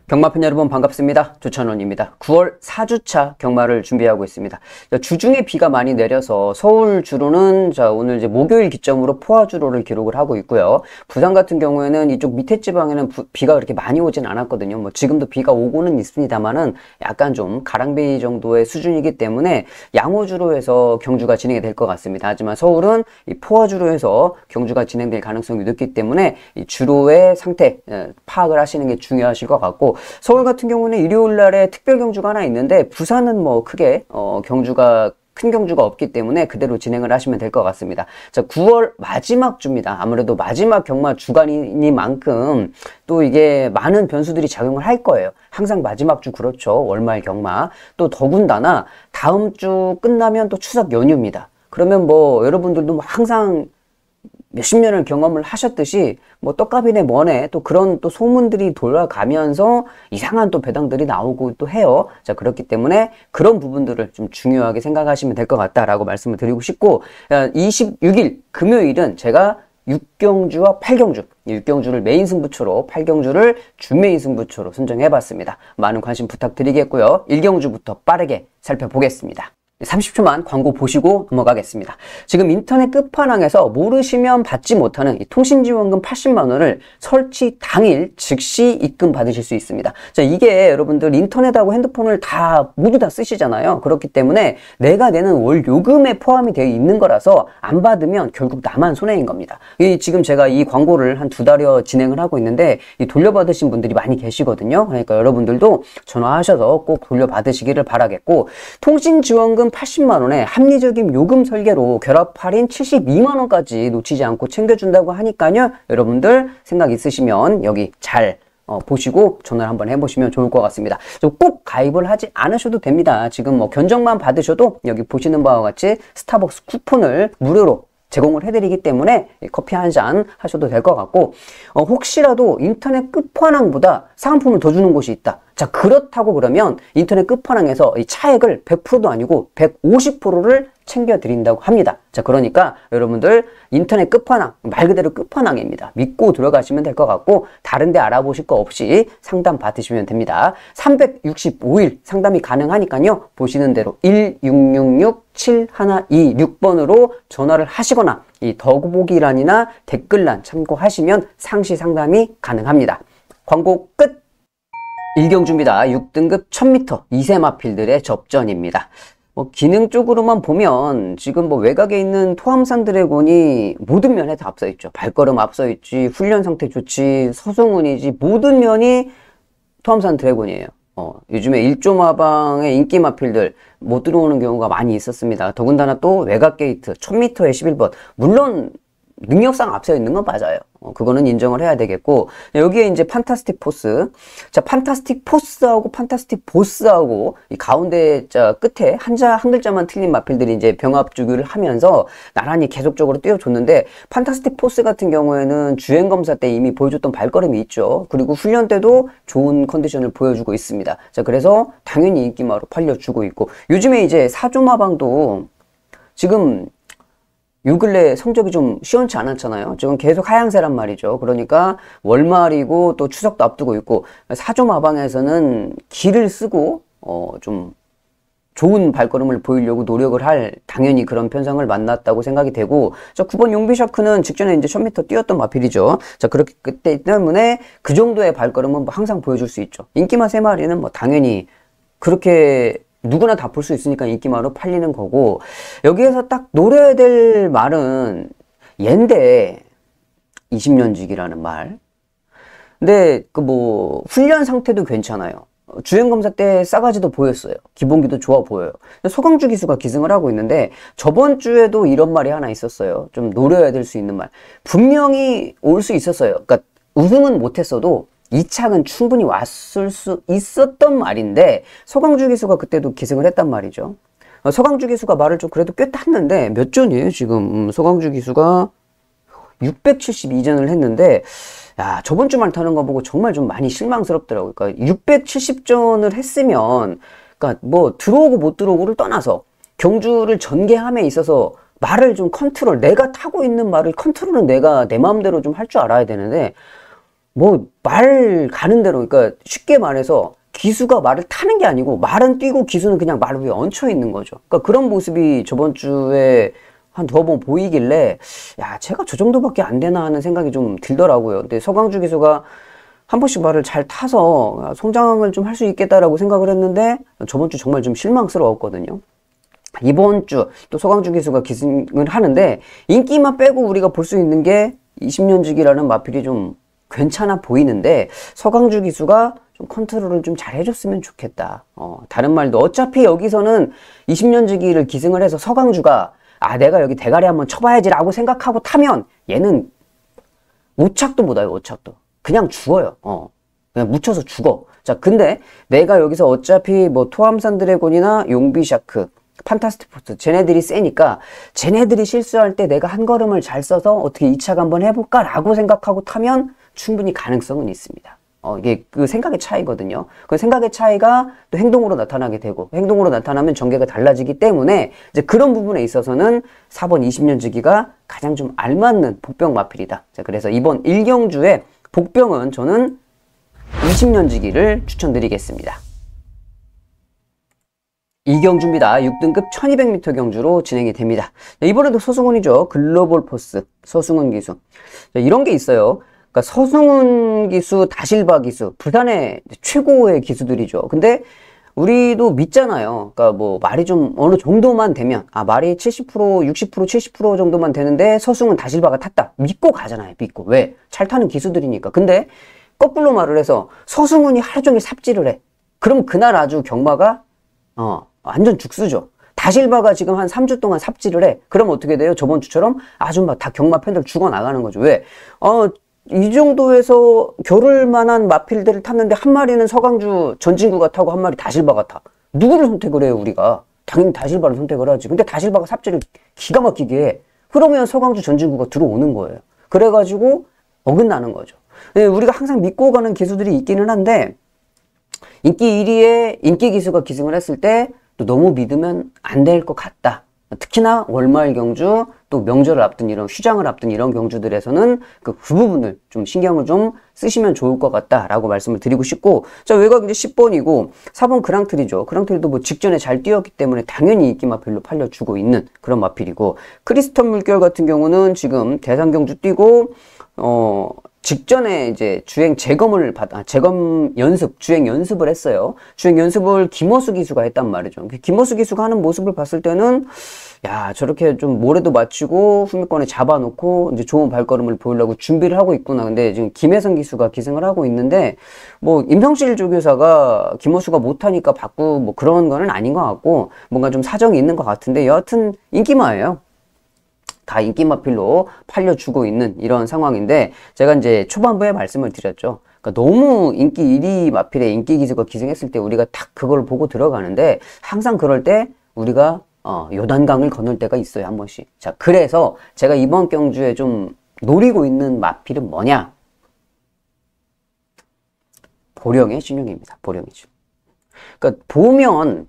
경마팬 여러분 반갑습니다. 조찬원입니다. 9월 4주차 경마를 준비하고 있습니다. 주중에 비가 많이 내려서 서울 주로는 오늘 이제 목요일 기점으로 포화주로를 기록을 하고 있고요. 부산 같은 경우에는 이쪽 밑에 지방에는 비가 그렇게 많이 오진 않았거든요. 뭐 지금도 비가 오고는 있습니다만은 약간 좀 가랑비 정도의 수준이기 때문에 양호주로에서 경주가 진행이 될 것 같습니다. 하지만 서울은 이 포화주로에서 경주가 진행될 가능성이 높기 때문에 이 주로의 상태 파악을 하시는 게 중요하실 것 같고, 서울 같은 경우는 일요일 날에 특별 경주가 하나 있는데 부산은 뭐 크게 큰 경주가 없기 때문에 그대로 진행을 하시면 될 것 같습니다. 자, 9월 마지막 주입니다. 아무래도 마지막 경마 주간이니만큼 또 이게 많은 변수들이 작용을 할 거예요. 항상 마지막 주 그렇죠. 월말 경마. 또 더군다나 다음 주 끝나면 또 추석 연휴입니다. 그러면 뭐 여러분들도 뭐 항상 몇십 년을 경험을 하셨듯이 뭐 떡값이네 뭐네 또 그런 또 소문들이 돌아가면서 이상한 또 배당들이 나오고 또 해요. 자, 그렇기 때문에 그런 부분들을 좀 중요하게 생각하시면 될 것 같다라고 말씀을 드리고 싶고, 26일 금요일은 제가 6경주와 8경주, 6경주를 메인 승부처로 8경주를 준메인 승부처로 선정해봤습니다. 많은 관심 부탁드리겠고요. 1경주부터 빠르게 살펴보겠습니다. 30초만 광고 보시고 넘어가겠습니다. 지금 인터넷 끝판왕에서 모르시면 받지 못하는 이 통신지원금 80만 원을 설치 당일 즉시 입금 받으실 수 있습니다. 자, 이게 여러분들 인터넷하고 핸드폰을 모두 다 쓰시잖아요. 그렇기 때문에 내가 내는 월 요금에 포함이 되어 있는 거라서 안 받으면 결국 나만 손해인 겁니다. 지금 제가 이 광고를 한 2달여 진행을 하고 있는데 돌려받으신 분들이 많이 계시거든요. 그러니까 여러분들도 전화하셔서 꼭 돌려받으시기를 바라겠고, 통신지원금 80만 원에 합리적인 요금 설계로 결합 할인 72만 원까지 놓치지 않고 챙겨준다고 하니까요. 여러분들 생각 있으시면 여기 잘 보시고 전화를 한번 해보시면 좋을 것 같습니다. 꼭 가입을 하지 않으셔도 됩니다. 지금 뭐 견적만 받으셔도 여기 보시는 바와 같이 스타벅스 쿠폰을 무료로 제공을 해드리기 때문에 커피 한 잔 하셔도 될 것 같고, 혹시라도 인터넷 끝판왕보다 사은품을 더 주는 곳이 있다. 자, 그렇다고 그러면 인터넷 끝판왕에서 이 차액을 100%도 아니고 150%를 챙겨드린다고 합니다. 자, 그러니까 여러분들 인터넷 끝판왕, 말 그대로 끝판왕입니다. 믿고 들어가시면 될 것 같고, 다른 데 알아보실 거 없이 상담 받으시면 됩니다. 365일 상담이 가능하니까요. 보시는 대로 1666-7126번으로 전화를 하시거나 이 더보기란이나 댓글란 참고하시면 상시 상담이 가능합니다. 광고 끝! 1경주입니다. 6등급 1000m 2세마필들의 접전입니다. 기능적으로만 보면 지금 외곽에 있는 토함산 드래곤이 모든 면에 다 앞서있죠. 발걸음 앞서있지, 훈련 상태 좋지, 서성운이지, 모든 면이 토함산 드래곤이에요. 요즘에 1조 마방의 인기 마필들 못 들어오는 경우가 많이 있었습니다. 더군다나 또 외곽 게이트 1000m에 11번, 물론 능력상 앞서 있는 건 맞아요. 그거는 인정을 해야 되겠고, 여기에 이제 판타스틱 포스. 자, 판타스틱 포스하고 판타스틱 보스하고 이 가운데 끝에 한 글자만 틀린 마필들이 이제 병합주기를 하면서 나란히 계속적으로 뛰어줬는데, 판타스틱 포스 같은 경우에는 주행 검사 때 이미 보여줬던 발걸음이 있죠. 그리고 훈련 때도 좋은 컨디션을 보여주고 있습니다. 자, 그래서 당연히 인기마로 팔려주고 있고, 요즘에 이제 사조마방도 지금 요 근래 성적이 좀 시원치 않았잖아요. 지금 계속 하향세란 말이죠. 그러니까 월말이고 또 추석도 앞두고 있고, 사조마방에서는 기를 쓰고 좀 좋은 발걸음을 보이려고 노력을 할 당연히 그런 편성을 만났다고 생각이 되고, 자, 9번 용비샤크는 직전에 이제 1000m 뛰었던 마필이죠. 자, 그렇기 때문에 그 정도의 발걸음은 항상 보여줄 수 있죠. 인기마 3마리는 당연히 그렇게 누구나 다 볼 수 있으니까 인기마로 팔리는 거고, 여기에서 딱 노려야 될 말은 옌데 20년직이라는 말. 근데 훈련 상태도 괜찮아요. 주행검사 때 싸가지도 보였어요. 기본기도 좋아 보여요. 소강주 기수가 기승을 하고 있는데, 저번 주에도 이런 말이 하나 있었어요. 좀 노려야 될 수 있는 말. 분명히 올 수 있었어요. 그러니까 우승은 못했어도 이 착은 충분히 왔을 수 있었던 말인데, 서강주 기수가 그때도 기승을 했단 말이죠. 서강주 기수가 말을 좀 그래도 꽤 땄는데, 몇 전이에요 지금? 서강주 기수가 672전을 했는데, 야, 저번 주만 타는 거 보고 정말 좀 많이 실망스럽더라고요. 그러니까 670전을 했으면, 그러니까 들어오고 못 들어오고를 떠나서 경주를 전개함에 있어서 말을 좀 내가 타고 있는 말을 컨트롤은 내가 내 마음대로 좀 할 줄 알아야 되는데, 뭐 말 가는 대로, 그러니까 쉽게 말해서 기수가 말을 타는 게 아니고 말은 뛰고 기수는 그냥 말 위에 얹혀 있는 거죠. 그러니까 그런 모습이 저번 주에 한 두어 번 보이길래 야, 제가 저 정도밖에 안 되나 하는 생각이 좀 들더라고요. 근데 서강주 기수가 한 번씩 말을 잘 타서 성장을 좀 할 수 있겠다라고 생각을 했는데 저번 주 정말 좀 실망스러웠거든요. 이번 주 또 서강주 기수가 기승을 하는데 인기만 빼고 우리가 볼 수 있는 게 20년지기라는 마필이 좀 괜찮아 보이는데 서강주 기수가 좀 컨트롤을 좀 잘 해줬으면 좋겠다. 다른 말도 어차피 여기서는 20년지기를 기승을 해서 서강주가 내가 여기 대가리 한번 쳐봐야지라고 생각하고 타면 얘는 오착도 못 와요. 오착도 그냥 죽어요. 그냥 묻혀서 죽어. 자, 근데 내가 여기서 어차피 뭐 토함산 드래곤이나 용비샤크, 판타스틱 포스 쟤네들이 세니까 쟤네들이 실수할 때 내가 한 걸음을 잘 써서 어떻게 2착 한번 해볼까 라고 생각하고 타면 충분히 가능성은 있습니다. 이게 그 생각의 차이거든요. 그 생각의 차이가 또 행동으로 나타나게 되고 행동으로 나타나면 전개가 달라지기 때문에 이제 그런 부분에 있어서는 4번 20년지기가 가장 좀 알맞는 복병 마필이다. 자, 그래서 이번 1경주에 복병은 저는 20년지기를 추천드리겠습니다. 2경주입니다. 6등급 1200m 경주로 진행이 됩니다. 이번에도 서승훈이죠. 글로벌 포스 서승훈 기수. 이런 게 있어요. 그러니까 서승훈 기수, 다실바 기수, 부산의 최고의 기수들이죠. 근데 우리도 믿잖아요. 그러니까 뭐 말이 좀 어느 정도만 되면 말이 70%, 60%, 70% 정도만 되는데 서승훈, 다실바가 탔다. 믿고 가잖아요. 믿고. 왜? 잘 타는 기수들이니까. 근데 거꾸로 말을 해서 서승훈이 하루 종일 삽질을 해. 그럼 그날 아주 경마가 완전 죽수죠. 다실바가 지금 한 3주 동안 삽질을 해. 그럼 어떻게 돼요? 저번 주처럼 아주 막 다 경마 팬들 죽어나가는 거죠. 왜? 이 정도에서 겨룰 만한 마필들을 탔는데 한 마리는 서강주 전진구가 타고 한 마리 다실바가 타. 누구를 선택을 해요, 우리가? 당연히 다실바를 선택을 하지. 근데 다실바가 삽질을 기가 막히게 해. 그러면 서강주 전진구가 들어오는 거예요. 그래가지고 어긋나는 거죠. 우리가 항상 믿고 가는 기수들이 있기는 한데 인기 1위에 인기 기수가 기승을 했을 때 또 너무 믿으면 안 될 것 같다. 특히나 월말 경주, 또 명절을 앞둔 이런 휴장을 앞둔 이런 경주들에서는 그 부분을 좀 신경을 좀 쓰시면 좋을 것 같다라고 말씀을 드리고 싶고, 자, 외곽 이제 10번이고 4번 그랑틀이죠. 그랑틀도 뭐 직전에 잘 뛰었기 때문에 당연히 인기 마필로 팔려주고 있는 그런 마필이고, 크리스턴 물결 같은 경우는 지금 대상 경주 뛰고 직전에 이제 주행 재검 연습, 주행 연습을 했어요. 주행 연습을 김어수 기수가 했단 말이죠. 김어수 기수가 하는 모습을 봤을 때는, 야, 저렇게 좀 모래도 맞추고 후미권에 잡아놓고 이제 좋은 발걸음을 보이려고 준비를 하고 있구나. 근데 지금 김혜성 기수가 기승을 하고 있는데, 뭐, 임성실 조교사가 김어수가 못하니까 바꾸 뭐 그런 거는 아닌 것 같고, 뭔가 좀 사정이 있는 것 같은데, 여하튼 인기마예요. 다 인기마필로 팔려주고 있는 이런 상황인데, 제가 이제 초반부에 말씀을 드렸죠. 그러니까 너무 인기 1위 마필에 인기 기수가 기승했을 때 우리가 딱 그걸 보고 들어가는데, 항상 그럴 때 우리가 요단강을 건널 때가 있어요, 한 번씩. 자, 그래서 제가 이번 경주에 좀 노리고 있는 마필은 뭐냐? 보령의 신용입니다. 보령이죠. 그러니까 보면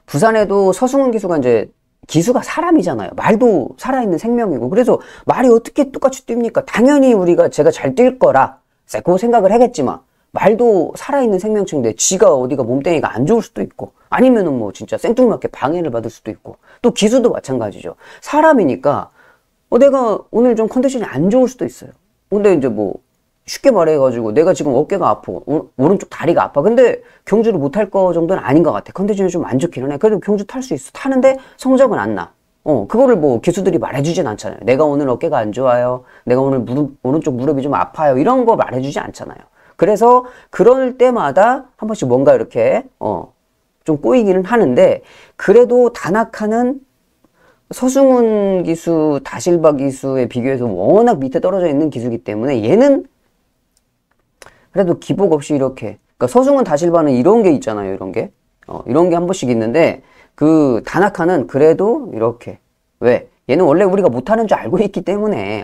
부산에도 서승훈 기수가 이제 기수가 사람이잖아요. 말도 살아있는 생명이고. 그래서 말이 어떻게 똑같이 뜁니까? 당연히 제가 잘 뛸 거라 그 생각을 하겠지만, 말도 살아있는 생명체인데 지가 어디가 몸뚱이가 안 좋을 수도 있고, 아니면은 뭐 진짜 생뚱맞게 방해를 받을 수도 있고, 또 기수도 마찬가지죠. 사람이니까 내가 오늘 좀 컨디션이 안 좋을 수도 있어요. 근데 이제 뭐 쉽게 말해가지고 내가 지금 어깨가 아프고 오른쪽 다리가 아파. 근데 경주를 못할 거 정도는 아닌 것 같아. 컨디션이 좀 안 좋기는 해. 그래도 경주 탈 수 있어. 타는데 성적은 안 나. 그거를 뭐 기수들이 말해주진 않잖아요. 내가 오늘 어깨가 안 좋아요. 내가 오늘 오른쪽 무릎이 좀 아파요. 이런 거 말해주지 않잖아요. 그래서 그럴 때마다 한 번씩 뭔가 이렇게 좀 꼬이기는 하는데, 그래도 다나카는 서승훈 기수, 다실바 기수에 비교해서 워낙 밑에 떨어져 있는 기수이기 때문에 얘는 그래도 기복 없이 이렇게, 그러니까 서승훈, 다실바는 이런 게 있잖아요. 이런 게 한 번씩 있는데, 그 다나카는 그래도 이렇게, 왜? 얘는 원래 우리가 못하는 줄 알고 있기 때문에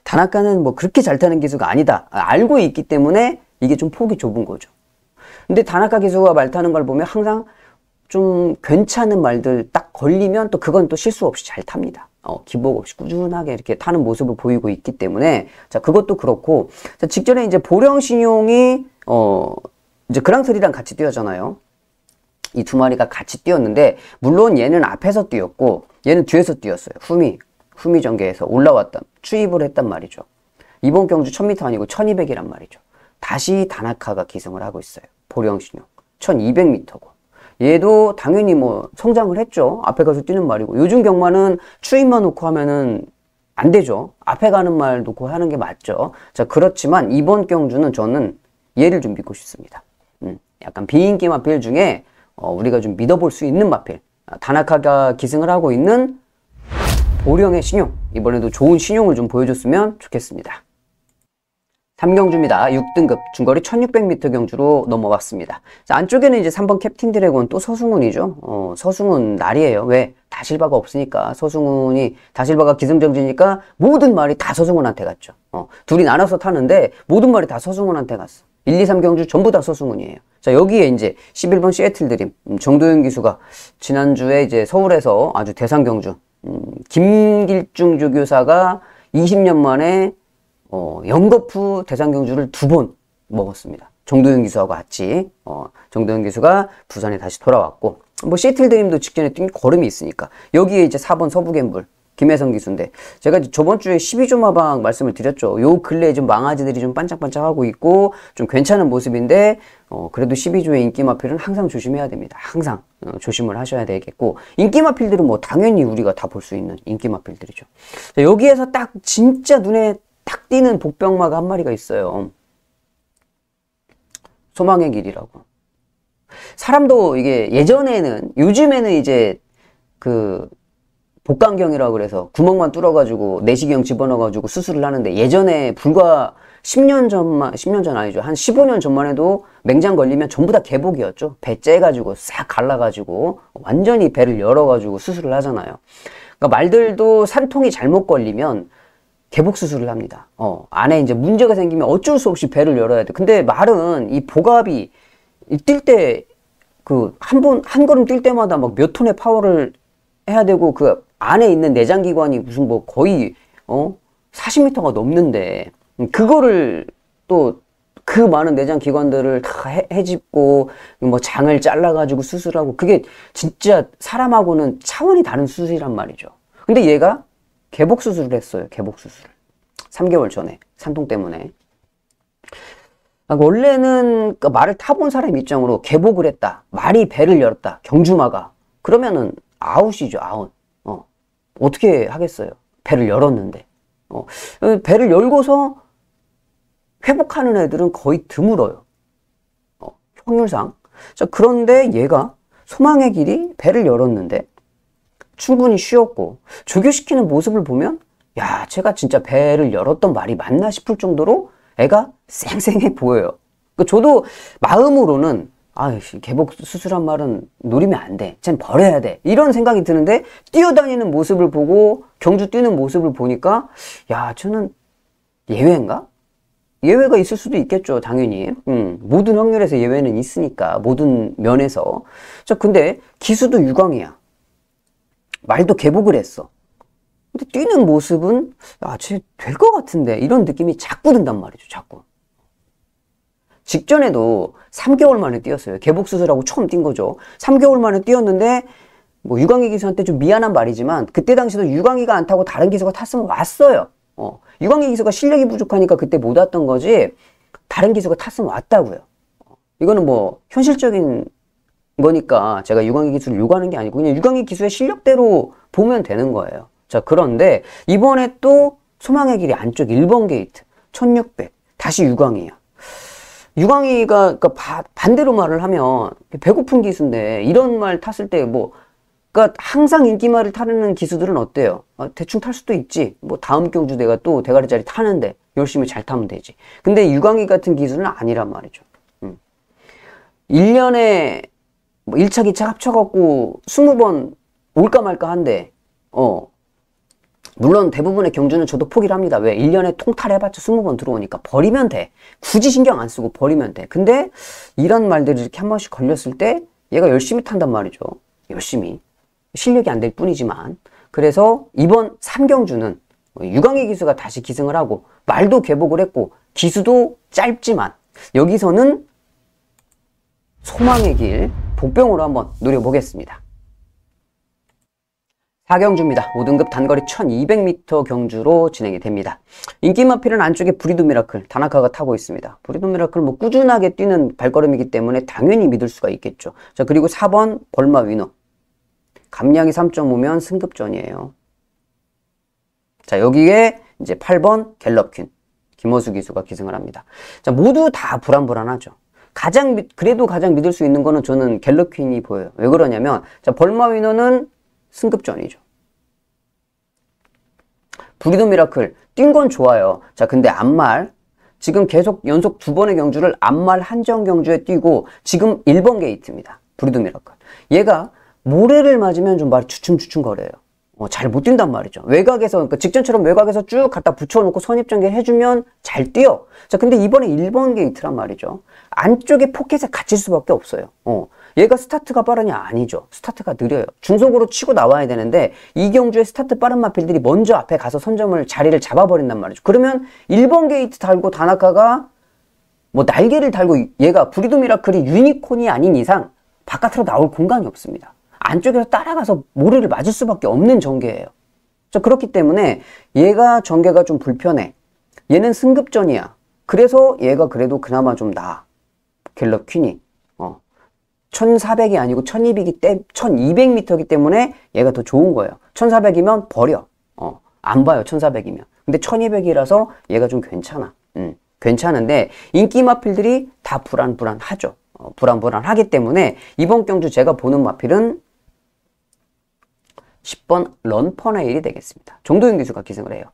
다나카는 뭐 그렇게 잘 타는 기수가 아니다 알고 있기 때문에 이게 좀 폭이 좁은 거죠. 근데 다나카 기수가 말 타는 걸 보면 항상 좀 괜찮은 말들 딱 걸리면 또 그건 또 실수 없이 잘 탑니다. 기복 없이 꾸준하게 이렇게 타는 모습을 보이고 있기 때문에, 자, 그것도 그렇고, 자, 직전에 이제 보령신용이, 이제 그랑스리랑 같이 뛰었잖아요. 이 두 마리가 같이 뛰었는데, 물론 얘는 앞에서 뛰었고, 얘는 뒤에서 뛰었어요. 후미 전개에서 올라왔단, 추입을 했단 말이죠. 이번 경주 1000m 아니고 1200이란 말이죠. 다시 다나카가 기승을 하고 있어요. 보령신용. 1200m고. 얘도 당연히 뭐 성장을 했죠. 앞에 가서 뛰는 말이고. 요즘 경마는 추임만 놓고 하면은 안 되죠. 앞에 가는 말 놓고 하는 게 맞죠. 자, 그렇지만 이번 경주는 저는 얘를 좀 믿고 싶습니다. 약간 비인기 마필 중에 우리가 좀 믿어볼 수 있는 마필. 다나카가 기승을 하고 있는 보령의 신용. 이번에도 좋은 신용을 좀 보여줬으면 좋겠습니다. 3경주입니다. 6등급 중거리 1600m 경주로 넘어왔습니다. 자, 안쪽에는 이제 3번 캡틴 드래곤, 또 서승훈이죠. 서승훈 날이에요. 왜? 다실바가 없으니까. 서승훈이 다실바가 기승전지니까 모든 말이 다 서승훈한테 갔죠. 둘이 나눠서 타는데 모든 말이 다 서승훈한테 갔어. 1, 2, 3경주 전부 다 서승훈이에요. 자, 여기에 이제 11번 시애틀 드림, 정도현 기수가 지난주에 이제 서울에서 아주 대상 경주, 김길중 조교사가 20년 만에 영거푸 대상경주를 2번 먹었습니다. 정도현 기수하고 같이. 정도현 기수가 부산에 다시 돌아왔고, 뭐 시애틀 드림도 직전에 뛴 걸음이 있으니까. 여기에 이제 4번 서부갬블 김혜성 기수인데, 제가 저번 주에 12조 마방 말씀을 드렸죠. 요 근래에 좀 망아지들이 좀 반짝반짝하고 있고 좀 괜찮은 모습인데, 그래도 12조의 인기마필은 항상 조심해야 됩니다. 항상 조심을 하셔야 되겠고, 인기마필들은 뭐 당연히 우리가 다 볼 수 있는 인기마필들이죠. 자, 여기에서 딱 진짜 눈에 탁 띄는 복병마가 한 마리가 있어요. 소망의 길이라고. 사람도 이게 예전에는, 요즘에는 이제 그 복강경이라고 그래서 구멍만 뚫어가지고 내시경 집어넣어가지고 수술을 하는데, 예전에 불과 10년 전 아니죠. 한 15년 전만 해도 맹장 걸리면 전부 다 개복이었죠. 배 째가지고 싹 갈라가지고 완전히 배를 열어가지고 수술을 하잖아요. 그러니까 말들도 산통이 잘못 걸리면 개복 수술을 합니다. 안에 이제 문제가 생기면 어쩔 수 없이 배를 열어야 돼. 근데 말은 이 복압이 뛸 때 한 걸음 뛸 때마다 막 몇 톤의 파워를 해야 되고, 그 안에 있는 내장기관이 무슨 뭐 거의 40m가 넘는데, 그거를 또 그 많은 내장기관들을 다 해집고 뭐 장을 잘라가지고 수술하고, 그게 진짜 사람하고는 차원이 다른 수술이란 말이죠. 근데 얘가 개복 수술을 했어요. 개복 수술을 3개월 전에 산통 때문에. 원래는 말을 타본 사람 입장으로 개복을 했다, 말이 배를 열었다, 경주마가, 그러면은 아웃이죠. 아웃. 어떻게 하겠어요? 배를 열었는데. 배를 열고서 회복하는 애들은 거의 드물어요. 확률상. 자, 그런데 얘가 소망의 길이 배를 열었는데 충분히 쉬었고, 조교시키는 모습을 보면, 야, 제가 진짜 배를 열었던 말이 맞나 싶을 정도로 애가 쌩쌩해 보여요. 저도 마음으로는, 개복 수술한 말은 노리면 안 돼. 쟨 버려야 돼. 이런 생각이 드는데, 뛰어다니는 모습을 보고, 경주 뛰는 모습을 보니까, 야, 저는 예외인가? 예외가 있을 수도 있겠죠, 당연히. 모든 확률에서 예외는 있으니까, 모든 면에서. 자, 근데 기수도 유광이야. 말도 개복을 했어. 근데 뛰는 모습은, 쟤 될 것 같은데, 이런 느낌이 자꾸 든단 말이죠, 자꾸. 직전에도 3개월 만에 뛰었어요. 개복 수술하고 처음 뛴 거죠. 3개월 만에 뛰었는데, 뭐 유광희 기수한테 좀 미안한 말이지만, 그때 당시도 유광희가 안 타고 다른 기수가 탔으면 왔어요. 유광희 기수가 실력이 부족하니까 그때 못 왔던 거지, 다른 기수가 탔으면 왔다고요. 이거는 뭐 현실적인 거니까 제가 유광희 기수를 요구하는 게 아니고, 그냥 유광희 기수의 실력대로 보면 되는 거예요. 자, 그런데 이번에 또 소망의 길이 안쪽 1번 게이트 1600 다시 유광희야. 유광희가 반대로 말을 하면 배고픈 기수인데, 이런 말 탔을 때 그러니까 항상 인기말을 타는 기수들은 어때요? 대충 탈 수도 있지. 뭐 다음 경주 내가 또 대가리짜리 타는데 열심히 잘 타면 되지. 근데 유광희 같은 기수는 아니란 말이죠. 1년에 뭐 1차, 2차 합쳐갖고 20번 올까 말까 한데, 물론 대부분의 경주는 저도 포기를 합니다. 왜? 1년에 통탈해봤자 20번 들어오니까 버리면 돼. 굳이 신경 안 쓰고 버리면 돼. 근데 이런 말들이 이렇게 한 번씩 걸렸을 때 얘가 열심히 탄단 말이죠. 열심히. 실력이 안 될 뿐이지만. 그래서 이번 3경주는 유광희 기수가 다시 기승을 하고 말도 개복을 했고 기수도 짧지만 여기서는 소망의 길 복병으로 한번 노려보겠습니다. 4경주입니다. 5등급 단거리 1200m 경주로 진행이 됩니다. 인기 마필은 안쪽에 브리도 미라클, 다나카가 타고 있습니다. 브리도 미라클 뭐 꾸준하게 뛰는 발걸음이기 때문에 당연히 믿을 수가 있겠죠. 자, 그리고 4번 벌마 위너. 감량이 3.5면 승급전이에요. 자, 여기에 이제 8번 갤럽퀸. 김호수 기수가 기승을 합니다. 자, 모두 다 불안불안하죠. 그래도 가장 믿을 수 있는 거는 저는 갤럽퀸이 보여요. 왜 그러냐면, 자, 벌마 위너는 승급전이죠. 브리도 미라클 뛴 건 좋아요. 자, 근데 앞말 지금 계속 연속 2번의 경주를 앞말 한정 경주에 뛰고 지금 1번 게이트입니다. 브리도 미라클. 얘가 모래를 맞으면 좀 말이 주춤주춤 거려요. 잘 못 뛴단 말이죠. 외곽에서, 그러니까 직전처럼 외곽에서 쭉 갖다 붙여놓고 선입전개 해주면 잘 뛰어. 자, 근데 이번에 1번 게이트란 말이죠. 안쪽에 포켓에 갇힐 수밖에 없어요. 얘가 스타트가 빠르냐? 아니죠. 스타트가 느려요. 중속으로 치고 나와야 되는데 이 경주에 스타트 빠른 마필들이 먼저 앞에 가서 선점을 자리를 잡아버린단 말이죠. 그러면 1번 게이트 달고 다나카가 뭐 날개를 달고 얘가 브리도 미라클이 유니콘이 아닌 이상 바깥으로 나올 공간이 없습니다. 안쪽에서 따라가서 모래를 맞을 수밖에 없는 전개예요. 자, 그렇기 때문에 얘가 전개가 좀 불편해. 얘는 승급전이야. 그래서 얘가 그래도 그나마 좀 나아. 갤럽퀸이 1400이 아니고 1200m이기 때문에 얘가 더 좋은 거예요. 1400이면 버려. 안 봐요. 1400이면. 근데 1200이라서 얘가 좀 괜찮아. 괜찮은데 인기 마필들이 다 불안불안하죠. 불안불안하기 때문에 이번 경주 제가 보는 마필은 10번 런퍼네일이 되겠습니다. 정도윤 기수가 기승을 해요.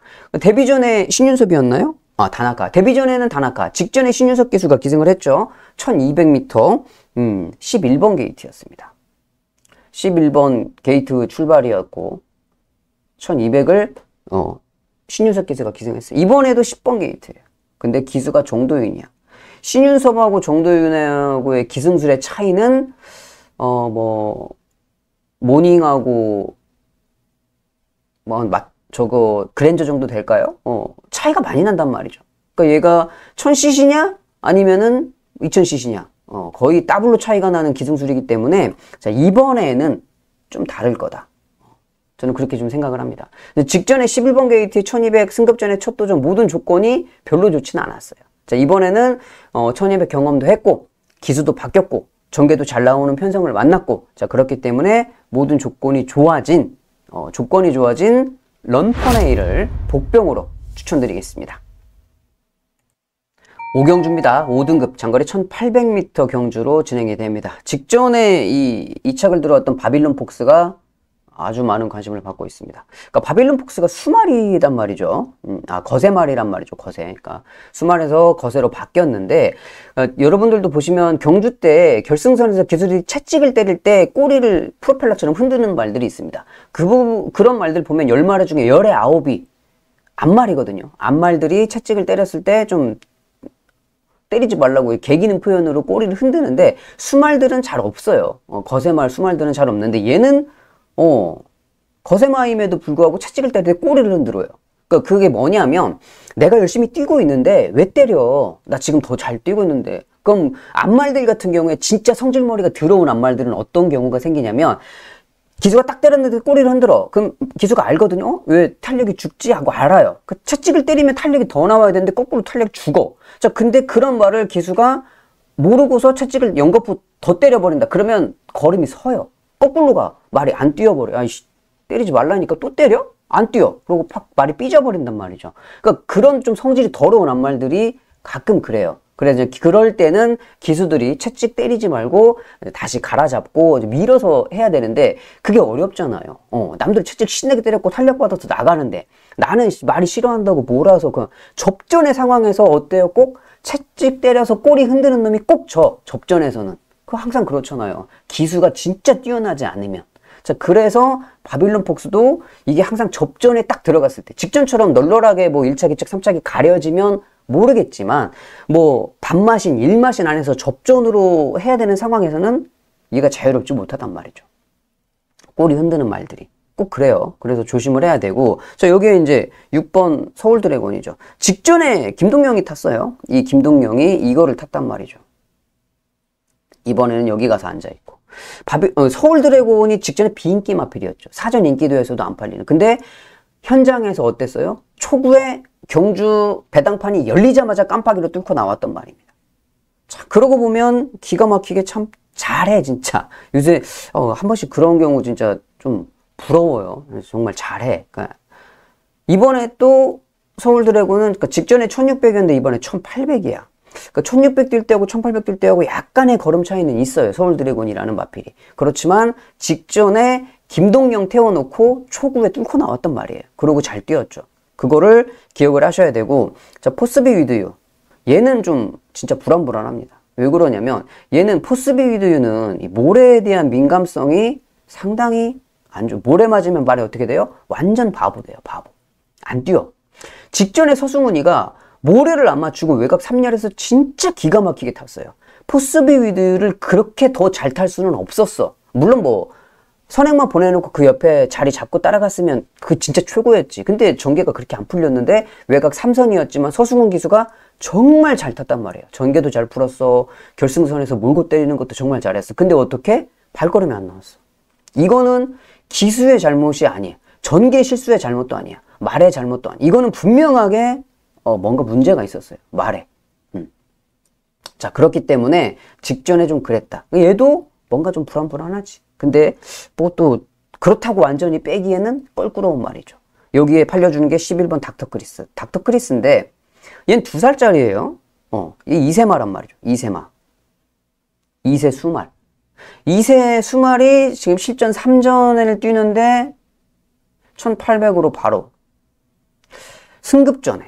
데뷔전에 신윤섭이었나요? 다나카. 데뷔전에는 다나카. 직전에 신윤섭 기수가 기승을 했죠. 1200m 11번 게이트였습니다. 11번 게이트 출발이었고 1200을 신윤섭 기수가 기승했어요. 이번에도 10번 게이트예요. 근데 기수가 정도윤이야. 신윤섭하고 정도윤하고의 기승술의 차이는 모닝하고 저거 그랜저 정도 될까요? 차이가 많이 난단 말이죠. 그러니까 얘가 1000cc냐 아니면은 2000cc냐 거의 더블로 차이가 나는 기승술이기 때문에 자, 이번에는 좀 다를 거다. 저는 그렇게 좀 생각을 합니다. 근데 직전에 11번 게이트 1200 승급전의 첫 도전 모든 조건이 별로 좋지는 않았어요. 자, 이번에는 1200 경험도 했고 기수도 바뀌었고 전개도 잘 나오는 편성을 만났고 자, 그렇기 때문에 모든 조건이 좋아진 런퍼네일을 복병으로 추천드리겠습니다. 5경주입니다. 5등급 장거리 1800m 경주로 진행이 됩니다. 직전에 이 착을 들어왔던 바빌론 폭스가 아주 많은 관심을 받고 있습니다. 그러니까 바빌론 폭스가 수말이란 말이죠. 거세말이란 말이죠. 거세. 그러니까 수말에서 거세로 바뀌었는데 여러분들도 보시면 경주 때 결승선에서 기술이 채찍을 때릴 때 꼬리를 프로펠러처럼 흔드는 말들이 있습니다. 그런 말들 보면 10말 중에 10에 9이 앞말이거든요. 앞말들이 채찍을 때렸을 때 좀 때리지 말라고 개기는 표현으로 꼬리를 흔드는데 수말들은 잘 없어요. 거세말, 수말들은 잘 없는데 얘는 거세마임에도 불구하고 채찍을 때릴 때 꼬리를 흔들어요. 그러니까 그게 뭐냐면 내가 열심히 뛰고 있는데 왜 때려? 나 지금 더 잘 뛰고 있는데. 그럼 앞말들 같은 경우에 진짜 성질머리가 더러운 앞말들은 어떤 경우가 생기냐면 기수가 딱 때렸는데 꼬리를 흔들어. 그럼 기수가 알거든요. 왜 탄력이 죽지 하고 알아요. 그 채찍을 때리면 탄력이 더 나와야 되는데 거꾸로 탄력이 죽어. 자, 근데 그런 말을 기수가 모르고서 채찍을 연거푸 더 때려버린다. 그러면 걸음이 서요. 거꾸로 가. 말이 안 뛰어버려. 아이씨, 때리지 말라니까 또 때려? 안 뛰어. 그리고 팍 말이 삐져버린단 말이죠. 그러니까 그런 좀 성질이 더러운 앞말들이 가끔 그래요. 그래서 그럴 때는 기수들이 채찍 때리지 말고 다시 갈아잡고 밀어서 해야 되는데 그게 어렵잖아요. 남들 채찍 신나게 때렸고 탄력 받아서 나가는데 나는 말이 싫어한다고 몰아서 그 접전의 상황에서 어때요? 꼭 채찍 때려서 꼬리 흔드는 놈이 꼭 접전에서는. 그거 항상 그렇잖아요. 기수가 진짜 뛰어나지 않으면. 자, 그래서 바빌론 폭스도 이게 항상 접전에 딱 들어갔을 때 직전처럼 널널하게 뭐 1차기, 3차기 가려지면 모르겠지만 뭐 반마신, 1마신 안에서 접전으로 해야 되는 상황에서는 얘가 자유롭지 못하단 말이죠. 꼬리 흔드는 말들이. 꼭 그래요. 그래서 조심을 해야 되고, 자, 여기에 이제 6번 서울 드래곤이죠. 직전에 김동영이 탔어요. 이 김동영이 이거를 탔단 말이죠. 이번에는 여기 가서 앉아있고. 서울 드래곤이 직전에 비인기 마필이었죠. 사전 인기도에서도 안 팔리는. 근데 현장에서 어땠어요? 초구에 경주 배당판이 열리자마자 깜빡이로 뚫고 나왔단 말입니다. 자, 그러고 보면 기가 막히게 참 잘해, 진짜. 요새, 한 번씩 그런 경우 진짜 좀 부러워요. 정말 잘해. 그러니까 이번에 또 서울 드래곤은 그러니까 직전에 1600이었는데 이번에 1800이야. 그러니까 1600 뛸 때하고 1800 뛸 때하고 약간의 걸음 차이는 있어요. 서울 드래곤이라는 마필이. 그렇지만 직전에 김동영 태워놓고 초구에 뚫고 나왔단 말이에요. 그러고 잘 뛰었죠. 그거를 기억을 하셔야 되고, 자, 포스비 위드유. 얘는 좀 진짜 불안불안합니다. 왜 그러냐면 얘는 포스비 위드유는 이 모래에 대한 민감성이 상당히 안 좋아. 모래 맞으면 말이 어떻게 돼요? 완전 바보 돼요. 바보. 안 뛰어. 직전에 서승훈이가 모래를 안 맞추고 외곽 3열에서 진짜 기가 막히게 탔어요. 포스비 위드를 그렇게 더 잘 탈 수는 없었어. 물론 뭐 선행만 보내놓고 그 옆에 자리 잡고 따라갔으면 그 진짜 최고였지. 근데 전개가 그렇게 안 풀렸는데 외곽 3선이었지만 서승훈 기수가 정말 잘 탔단 말이에요. 전개도 잘 풀었어. 결승선에서 몰고 때리는 것도 정말 잘했어. 근데 어떻게? 발걸음이 안 나왔어. 이거는 기수의 잘못이 아니에요. 전개 실수의 잘못도 아니야. 말의 잘못도 아니야. 이거는 분명하게 뭔가 문제가 있었어요. 말에. 자, 그렇기 때문에 직전에 좀 그랬다. 얘도 뭔가 좀 불안불안하지. 근데 뭐 또 그렇다고 완전히 빼기에는 껄끄러운 말이죠. 여기에 팔려주는 게 11번 닥터크리스. 닥터크리스인데 얘는 2살짜리예요. 이 이세마란 말이죠. 이세마. 이세 수말. 이세 수말이 지금 실전 3전을 뛰는데 1800으로 바로 승급전에.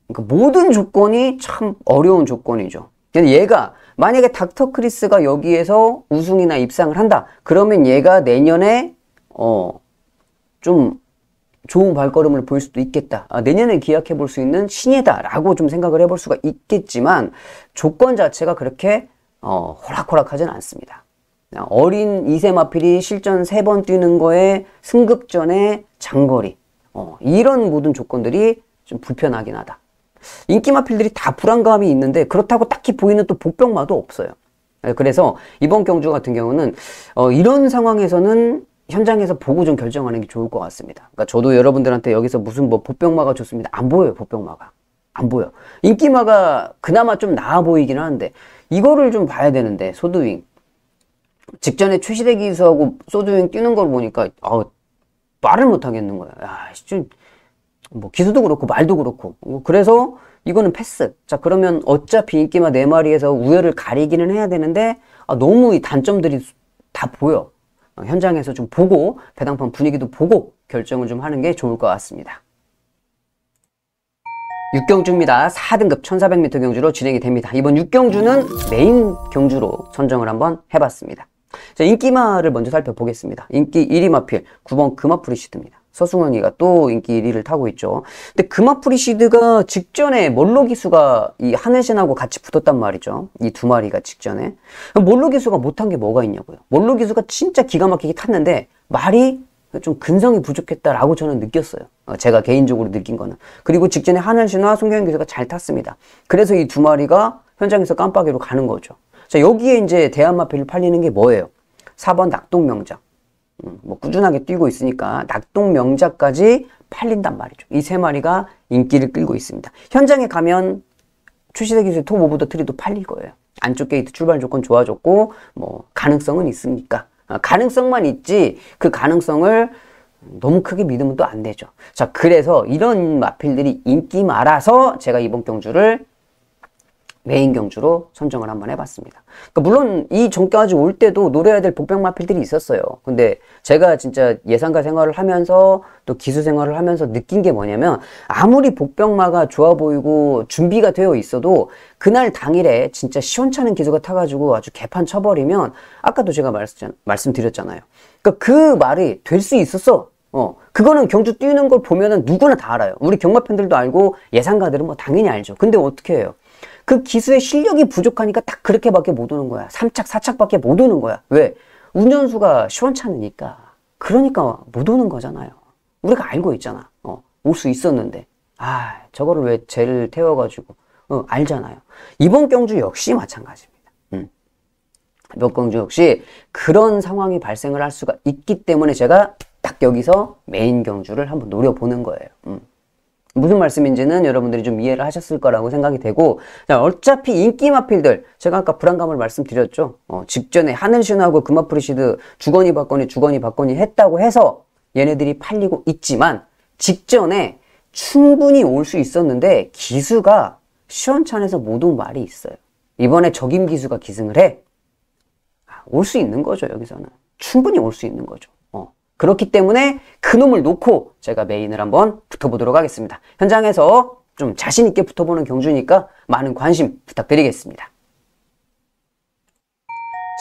그러니까 모든 조건이 참 어려운 조건이죠. 근데 얘가 만약에 닥터크리스가 여기에서 우승이나 입상을 한다. 그러면 얘가 내년에 좀 좋은 발걸음을 보일 수도 있겠다. 내년에 기약해 볼 수 있는 신예다라고 좀 생각을 해볼 수가 있겠지만 조건 자체가 그렇게 호락호락하진 않습니다. 어린 이세마필이 실전 3번 뛰는 거에 승급전에 장거리 이런 모든 조건들이 좀 불편하긴 하다. 인기 마필들이 다 불안감이 있는데 그렇다고 딱히 보이는 또 복병마도 없어요. 그래서 이번 경주 같은 경우는 이런 상황에서는 현장에서 보고 좀 결정하는 게 좋을 것 같습니다. 그러니까 저도 여러분들한테 여기서 무슨 뭐 복병마가 좋습니다. 안 보여요. 복병마가. 안 보여. 인기마가 그나마 좀 나아 보이긴 하는데 이거를 좀 봐야 되는데 소드윙. 직전에 최시대 기수하고 소드윙 뛰는 걸 보니까 말을 못 하겠는 거야. 야, 좀 뭐 기수도 그렇고 말도 그렇고. 그래서 이거는 패스. 자, 그러면 어차피 인기마 4마리에서 우열을 가리기는 해야 되는데 너무 이 단점들이 다 보여. 현장에서 좀 보고 배당판 분위기도 보고 결정을 좀 하는 게 좋을 것 같습니다. 6경주입니다. 4등급 1400m 경주로 진행이 됩니다. 이번 6경주는 메인 경주로 선정을 한번 해봤습니다. 자, 인기마를 먼저 살펴보겠습니다. 인기 1위 마필 9번 금화프리시드입니다. 서승원이가 또 인기 1위를 타고 있죠. 근데 금화프리시드가 직전에 몰로 기수가 이 하늘신하고 같이 붙었단 말이죠. 이 2마리가 직전에. 몰로 기수가 못한 게 뭐가 있냐고요. 몰로 기수가 진짜 기가 막히게 탔는데 말이 좀 근성이 부족했다라고 저는 느꼈어요. 제가 개인적으로 느낀 거는. 그리고 직전에 하늘신과 송경현 기수가 잘 탔습니다. 그래서 이 2마리가 현장에서 깜빡이로 가는 거죠. 자, 여기에 이제 대한마필을 팔리는 게 뭐예요? 4번 낙동명작. 뭐 꾸준하게 뛰고 있으니까 낙동명작까지 팔린단 말이죠. 이 3마리가 인기를 끌고 있습니다. 현장에 가면 출시대 기수의 톱 오브 더 트리도 팔릴 거예요. 안쪽 게이트 출발 조건 좋아졌고 뭐 가능성은 있으니까. 가능성만 있지 그 가능성을 너무 크게 믿으면 또 안 되죠. 자, 그래서 이런 마필들이 인기 많아서 제가 이번 경주를 메인 경주로 선정을 한번 해봤습니다. 그러니까 물론 이 전까지 올 때도 노려야 될 복병 마필들이 있었어요. 근데 제가 진짜 예상가 생활을 하면서 또 기수 생활을 하면서 느낀 게 뭐냐면 아무리 복병마가 좋아 보이고 준비가 되어 있어도 그날 당일에 진짜 시원찮은 기수가 타가지고 아주 개판 쳐버리면 아까도 제가 말씀드렸잖아요. 그러니까 그 말이 될 수 있었어. 그거는 경주 뛰는 걸 보면은 누구나 다 알아요. 우리 경마 팬들도 알고 예상가들은 뭐 당연히 알죠. 근데 어떻게 해요? 그 기수의 실력이 부족하니까 딱 그렇게밖에 못 오는 거야. 3착, 4착밖에 못 오는 거야. 왜? 운전수가 시원찮으니까. 그러니까 못 오는 거잖아요. 우리가 알고 있잖아. 올 수 있었는데. 저거를 왜 쟤를 태워가지고. 알잖아요. 이번 경주 역시 마찬가지입니다. 이번 경주 역시 그런 상황이 발생을 할 수가 있기 때문에 제가 딱 여기서 메인 경주를 한번 노려보는 거예요. 무슨 말씀인지는 여러분들이 좀 이해를 하셨을 거라고 생각이 되고, 자, 어차피 인기 마필들, 제가 아까 불안감을 말씀드렸죠. 직전에 하늘신하고 금화프리시드 주거니 받거니 했다고 해서 얘네들이 팔리고 있지만, 직전에 충분히 올 수 있었는데 기수가 시원찮아서 못 온 말이 있어요. 이번에 적임 기수가 기승을 해. 올 수 있는 거죠, 여기서는. 충분히 올 수 있는 거죠. 그렇기 때문에 그놈을 놓고 제가 메인을 한번 붙어보도록 하겠습니다. 현장에서 좀 자신 있게 붙어보는 경주니까 많은 관심 부탁드리겠습니다.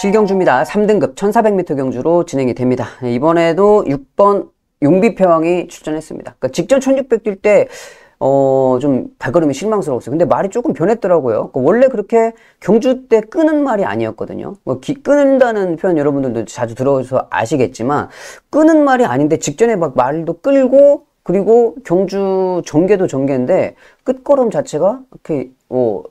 7경주입니다. 3등급 1400m 경주로 진행이 됩니다. 이번에도 6번 용비표왕이 출전했습니다. 그러니까 직전 1600 뛸 때 좀 발걸음이 실망스러웠어요. 근데 말이 조금 변했더라고요. 그러니까 원래 그렇게 경주 때 끄는 말이 아니었거든요. 끄는다는 표현 여러분들도 자주 들어서 아시겠지만, 끄는 말이 아닌데 직전에 막 말도 끌고, 그리고 경주 전개도 전개인데 끝걸음 자체가 이렇게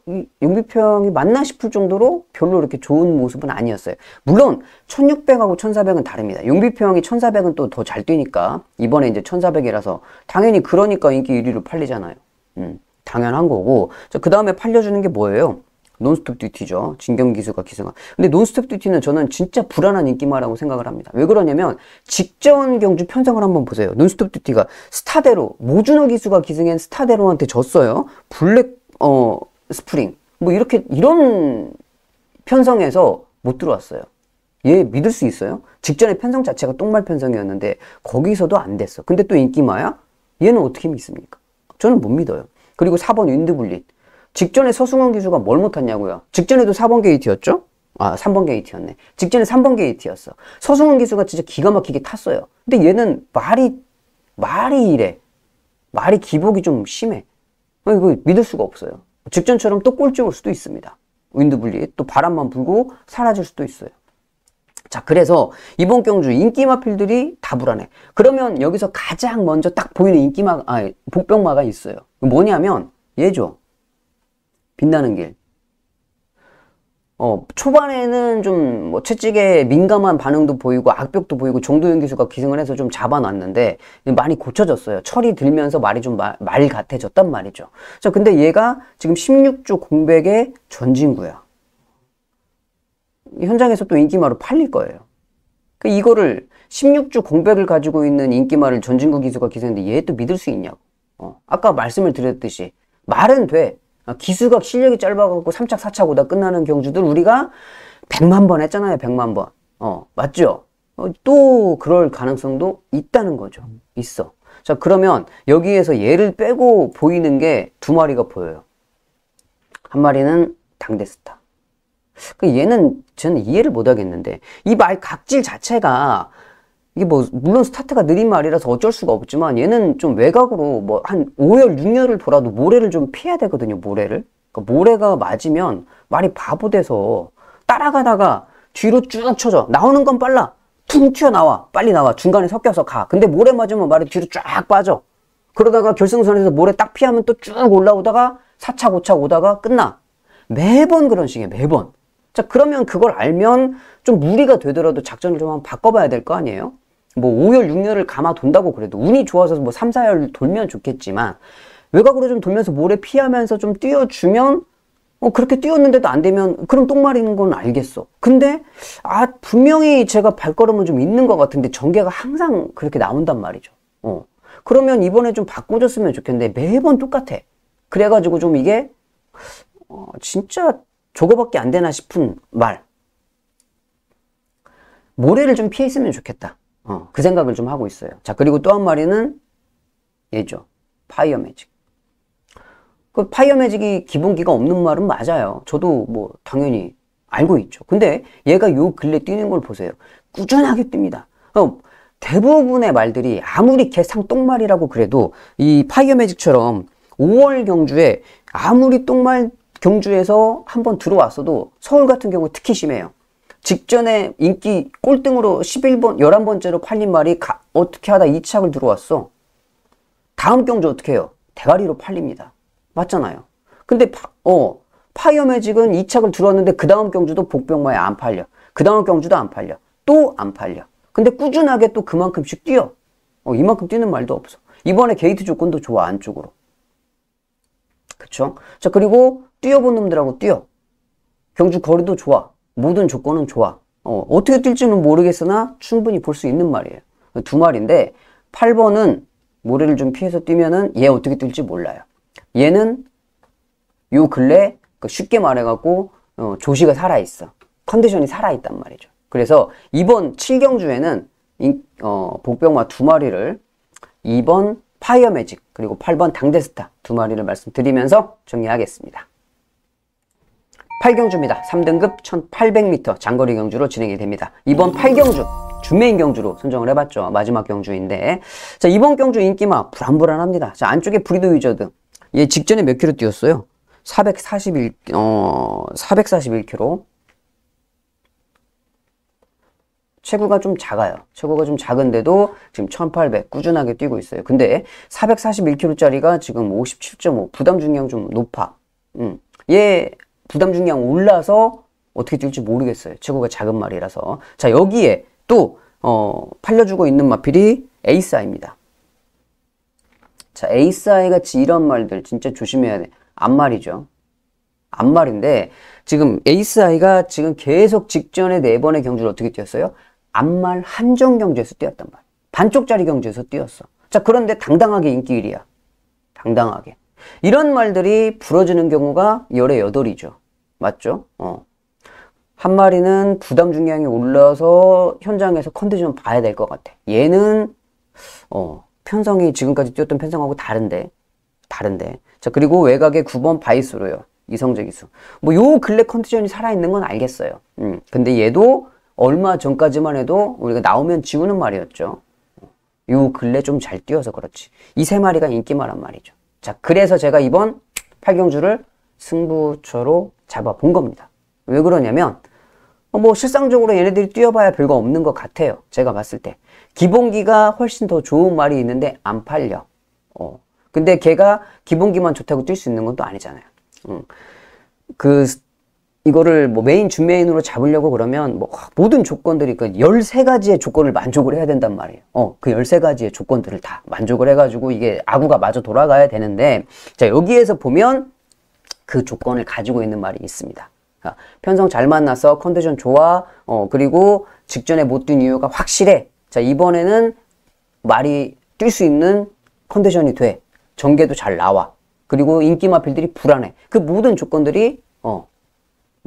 이 용비표형이 맞나 싶을 정도로 별로 이렇게 좋은 모습은 아니었어요. 물론 1600하고 1400은 다릅니다. 용비표형이 1400은 또 더 잘 뛰니까, 이번에 이제 1400이라서 당연히 그러니까 인기 1위로 팔리잖아요. 당연한 거고. 그 다음에 팔려주는 게 뭐예요? 논스톱 듀티죠. 진경기수가 기승한. 근데 논스톱 듀티는 저는 진짜 불안한 인기마라고 생각을 합니다. 왜 그러냐면 직전 경주 편성을 한번 보세요. 논스톱 듀티가 스타대로, 모준호 기수가 기승한 스타대로한테 졌어요. 블랙 스프링 뭐 이런 편성에서 못 들어왔어요. 얘 믿을 수 있어요? 직전에 편성 자체가 똥말 편성이었는데 거기서도 안 됐어. 근데 또 인기마야? 얘는 어떻게 믿습니까? 저는 못 믿어요. 그리고 4번 윈드블릿. 직전에 서승원 기수가 뭘 못했냐고요. 직전에도 4번 게이트였죠? 3번 게이트였네. 직전에 3번 게이트였어. 서승원 기수가 진짜 기가 막히게 탔어요. 근데 얘는 말이 이래. 말이 기복이 좀 심해. 이거 믿을 수가 없어요. 직전처럼 또 꼴찌 올 수도 있습니다. 윈드블릿. 또 바람만 불고 사라질 수도 있어요. 자, 그래서 이번 경주 인기마필들이 다 불안해. 그러면 여기서 가장 먼저 딱 보이는 복병마가 있어요. 뭐냐면 얘죠. 빛나는 길. 초반에는 좀 뭐 채찍에 민감한 반응도 보이고 악벽도 보이고 정도현 기수가 기승을 해서 좀 잡아놨는데 많이 고쳐졌어요. 철이 들면서 말이 좀 말 같아졌단 말이죠. 자, 근데 얘가 지금 16주 공백의 전진구야. 현장에서 또 인기마로 팔릴 거예요. 이거를 16주 공백을 가지고 있는 인기마를 전진구 기수가 기승했는데 얘 또 믿을 수 있냐고. 아까 말씀을 드렸듯이 말은 돼. 기수가 실력이 짧아갖고 3착 4착 오다 끝나는 경주들 우리가 100만 번 했잖아요. 100만 번. 맞죠? 또 그럴 가능성도 있다는 거죠. 있어. 자, 그러면 여기에서 얘를 빼고 보이는 게 두 마리가 보여요. 한 마리는 당대스타. 얘는 저는 이해를 못 하겠는데, 이 말 각질 자체가 이게 물론 스타트가 느린 말이라서 어쩔 수가 없지만 얘는 좀 외곽으로 한 5열, 6열을 돌아도 모래를 좀 피해야 되거든요, 모래를. 그러니까 모래가 맞으면 말이 바보 돼서 따라가다가 뒤로 쭉 쳐져. 나오는 건 빨라. 퉁 튀어나와. 빨리 나와. 중간에 섞여서 가. 근데 모래 맞으면 말이 뒤로 쫙 빠져. 그러다가 결승선에서 모래 딱 피하면 또 쭉 올라오다가 4차, 5차 오다가 끝나. 매번 그런 식이에요, 매번. 자, 그러면 그걸 알면 좀 무리가 되더라도 작전을 좀 한번 바꿔봐야 될 거 아니에요? 5열, 6열을 감아 돈다고 그래도 운이 좋아서 3, 4열 돌면 좋겠지만 외곽으로 좀 돌면서 모래 피하면서 좀 뛰어주면 그렇게 뛰었는데도 안 되면 그럼 똥말인 건 알겠어. 근데 분명히 제가 발걸음은 좀 있는 것 같은데 전개가 항상 그렇게 나온단 말이죠. 그러면 이번에 좀 바꿔줬으면 좋겠는데 매번 똑같아. 그래가지고 좀 이게 진짜 저거밖에 안 되나 싶은 말. 모래를 좀 피해 있으면 좋겠다. 그 생각을 좀 하고 있어요. 자, 그리고 또 한 마리는 얘죠. 파이어 매직. 그 파이어 매직이 기본기가 없는 말은 맞아요. 저도 당연히 알고 있죠. 근데 얘가 요 근래 뛰는 걸 보세요. 꾸준하게 뜁니다. 대부분의 말들이 아무리 개상 똥말이라고 그래도 이 파이어 매직처럼 5월 경주에 아무리 똥말 경주에서 한번 들어왔어도 서울 같은 경우 특히 심해요. 직전에 인기 꼴등으로 11번, 11번째로 팔린 말이 어떻게 하다 2착을 들어왔어. 다음 경주 어떻게 해요? 대가리로 팔립니다. 맞잖아요. 근데 파이어 매직은 2착을 들어왔는데 그 다음 경주도 복병마에 안 팔려. 그 다음 경주도 안 팔려. 또 안 팔려. 근데 꾸준하게 또 그만큼씩 뛰어. 이만큼 뛰는 말도 없어. 이번에 게이트 조건도 좋아, 안쪽으로. 그쵸? 자, 그리고 뛰어본 놈들하고 뛰어. 경주 거리도 좋아. 모든 조건은 좋아. 어떻게 뛸지는 모르겠으나 충분히 볼 수 있는 말이에요. 두 말인데 8번은 모래를 좀 피해서 뛰면은 얘 어떻게 뛸지 몰라요. 얘는 요 근래 쉽게 말해갖고 조시가 살아있어. 컨디션이 살아있단 말이죠. 그래서 이번 7경주에는 복병마 두 마리를 2번 파이어 매직 그리고 8번 당대스타 두 마리를 말씀드리면서 정리하겠습니다. 8경주입니다. 3등급 1800m 장거리 경주로 진행이 됩니다. 이번 8경주 준메인 경주로 선정을 해봤죠. 마지막 경주인데 자, 이번 경주 인기마 불안불안합니다. 자, 안쪽에 브리드 위저드 얘 직전에 몇 킬로 뛰었어요? 441km. 체구가 좀 작아요. 체구가 좀 작은데도 지금 1800 꾸준하게 뛰고 있어요. 근데 441kg짜리가 지금 57.5 부담 중량 좀 높아. 얘 부담 중량 올라서 어떻게 뛸지 모르겠어요. 체구가 작은 말이라서. 자, 여기에 또 팔려주고 있는 마필이 에이스아이입니다. 자, 에이스아이 같이 이런 말들 진짜 조심해야 돼. 앞말이죠. 앞말인데 지금 에이스아이가 지금 계속 직전에 4번의 경주를 어떻게 뛰었어요? 앞말 한정 경주에서 뛰었단 말이야. 반쪽짜리 경주에서 뛰었어. 자, 그런데 당당하게 인기 1위야. 당당하게. 이런 말들이 부러지는 경우가 열의 8이죠. 맞죠? 한 마리는 부담 중량이 올라서 현장에서 컨디션 봐야 될 것 같아. 얘는 편성이 지금까지 뛰었던 편성하고 다른데. 자, 그리고 외곽에 9번 바이스로요. 이성재 기수. 뭐 요 근래 컨디션이 살아있는 건 알겠어요. 근데 얘도 얼마 전까지만 해도 우리가 나오면 지우는 말이었죠. 요 근래 좀 잘 뛰어서 그렇지. 이 세 마리가 인기말한 말이죠. 자, 그래서 제가 이번 8경주를 승부처로 잡아본 겁니다. 왜 그러냐면 뭐 실상적으로 얘네들이 뛰어봐야 별거 없는 것 같아요. 제가 봤을 때. 기본기가 훨씬 더 좋은 말이 있는데 안 팔려. 근데 걔가 기본기만 좋다고 뛸 수 있는 건 또 아니잖아요. 이거를 뭐 메인, 준메인으로 잡으려고 그러면 뭐 모든 조건들이 그 13가지의 조건을 만족을 해야 된단 말이에요. 그 13가지의 조건들을 다 만족을 해가지고 이게 아구가 마저 돌아가야 되는데, 자, 여기에서 보면 그 조건을 가지고 있는 말이 있습니다. 편성 잘 만나서 컨디션 좋아, 그리고 직전에 못 뛴 이유가 확실해. 자, 이번에는 말이 뛸 수 있는 컨디션이 돼. 전개도 잘 나와. 그리고 인기 마필들이 불안해. 그 모든 조건들이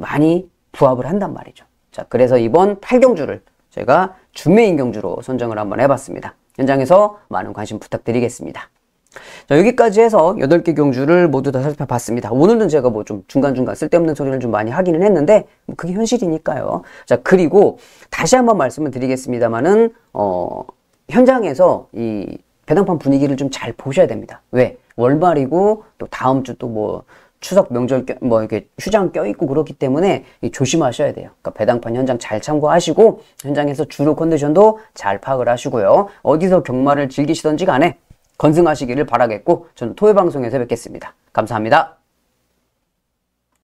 많이 부합을 한단 말이죠. 자, 그래서 이번 8경주를 제가 준메인 경주로 선정을 한번 해봤습니다. 현장에서 많은 관심 부탁드리겠습니다. 자, 여기까지 해서 8개 경주를 모두 다 살펴봤습니다. 오늘은 제가 뭐 좀 중간중간 쓸데없는 소리를 좀 많이 하기는 했는데 뭐 그게 현실이니까요. 자, 그리고 다시 한번 말씀을 드리겠습니다만은 현장에서 이 배당판 분위기를 좀 잘 보셔야 됩니다. 왜? 월말이고 또 다음 주 또 뭐 추석 명절 뭐 이렇게 휴장 껴있고 그렇기 때문에 조심하셔야 돼요. 그러니까 배당판 현장 잘 참고하시고 현장에서 주로 컨디션도 잘 파악을 하시고요. 어디서 경마를 즐기시던지 간에 건승하시기를 바라겠고 저는 토요 방송에서 뵙겠습니다. 감사합니다.